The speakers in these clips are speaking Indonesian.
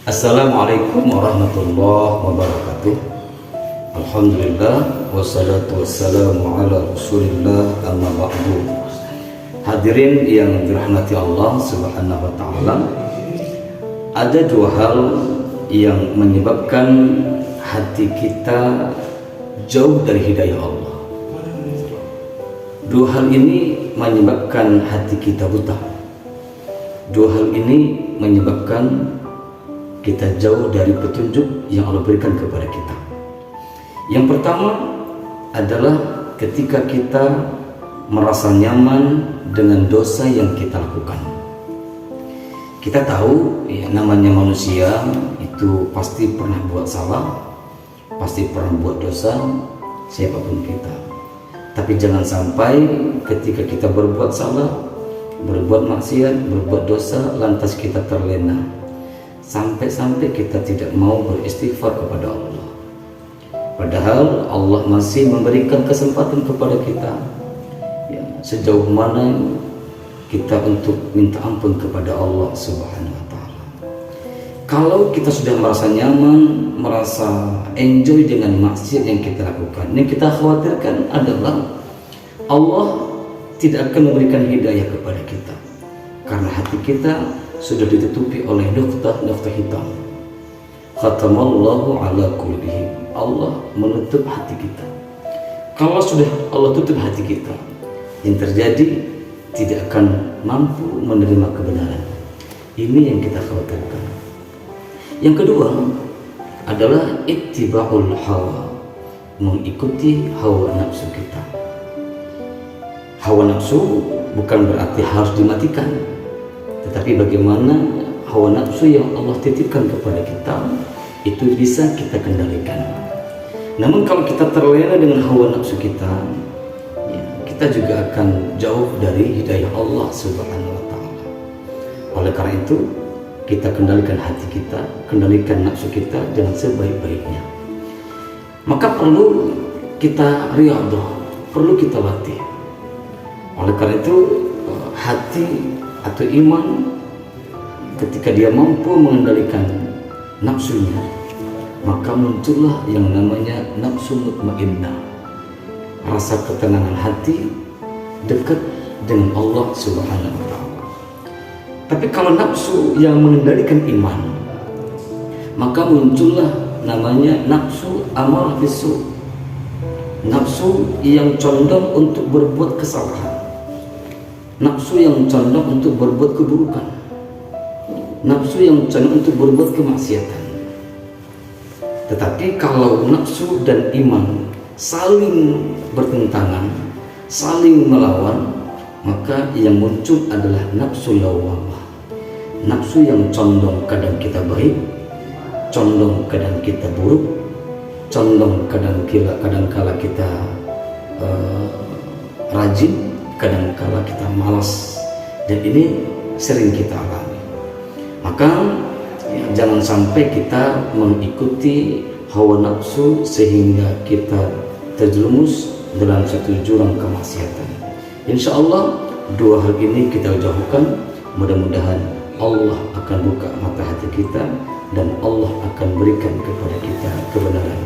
Assalamualaikum warahmatullahi wabarakatuh. Alhamdulillah wassalatu wassalamu ala Rasulillah amma ba'du. Hadirin yang dirahmati Allah Subhanahu wa taala. Ada dua hal yang menyebabkan hati kita jauh dari hidayah Allah. Dua hal ini menyebabkan hati kita buta. Dua hal ini menyebabkan kita jauh dari petunjuk yang Allah berikan kepada kita. Yang pertama adalah ketika kita merasa nyaman dengan dosa yang kita lakukan. Kita tahu ya, namanya manusia itu pasti pernah buat salah, pasti pernah buat dosa, siapapun kita. Tapi jangan sampai ketika kita berbuat salah, berbuat maksiat, berbuat dosa, lantas kita terlena sampai-sampai kita tidak mau beristighfar kepada Allah. Padahal Allah masih memberikan kesempatan kepada kita ya, sejauh mana kita untuk minta ampun kepada Allah Subhanahu wa taala. Kalau kita sudah merasa nyaman, merasa enjoy dengan maksiat yang kita lakukan, yang kita khawatirkan adalah Allah tidak akan memberikan hidayah kepada kita karena hati kita sudah ditutupi oleh noktah hitam. Khatamallahu ala qulubihim. Allah menutup hati kita. Kalau sudah Allah tutup hati kita, yang terjadi tidak akan mampu menerima kebenaran. Ini yang kita khawatirkan. Yang kedua adalah ittiba'ul hawa, mengikuti hawa nafsu kita. Hawa nafsu bukan berarti harus dimatikan, tetapi bagaimana hawa nafsu yang Allah titipkan kepada kita itu bisa kita kendalikan. Namun kalau kita terlena dengan hawa nafsu kita ya, kita juga akan jauh dari hidayah Allah Subhanahu wa taala. Oleh karena itu kita kendalikan hati kita, kendalikan nafsu kita dengan sebaik-baiknya. Maka perlu kita riyadhah, perlu kita latih. Oleh karena itu hati atau iman ketika dia mampu mengendalikan nafsunya, maka muncullah yang namanya nafsu mutmainnah, rasa ketenangan hati dekat dengan Allah Subhanahu wa taala. Tapi kalau nafsu yang mengendalikan iman, maka muncullah namanya nafsu amarah bisu, nafsu yang condong untuk berbuat kesalahan, nafsu yang condong untuk berbuat keburukan, nafsu yang condong untuk berbuat kemaksiatan. Tetapi kalau nafsu dan iman saling bertentangan, saling melawan, maka yang muncul adalah nafsu lawwamah, nafsu yang condong kadang kita baik, condong kadang kita buruk, condong kadang-kala kita rajin, kadang-kala kita malas, dan ini sering kita alami. Maka ya, jangan sampai kita mengikuti hawa nafsu sehingga kita terjerumus dalam satu jurang kemaksiatan. Insya Allah dua hal ini kita jauhkan. Mudah-mudahan Allah akan buka mata hati kita dan Allah akan berikan kepada kita kebenaran,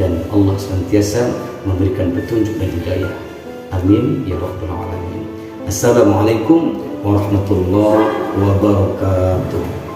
dan Allah senantiasa memberikan petunjuk dan hidayah. Amin ya rabbal alamin. Assalamualaikum warahmatullahi wabarakatuh.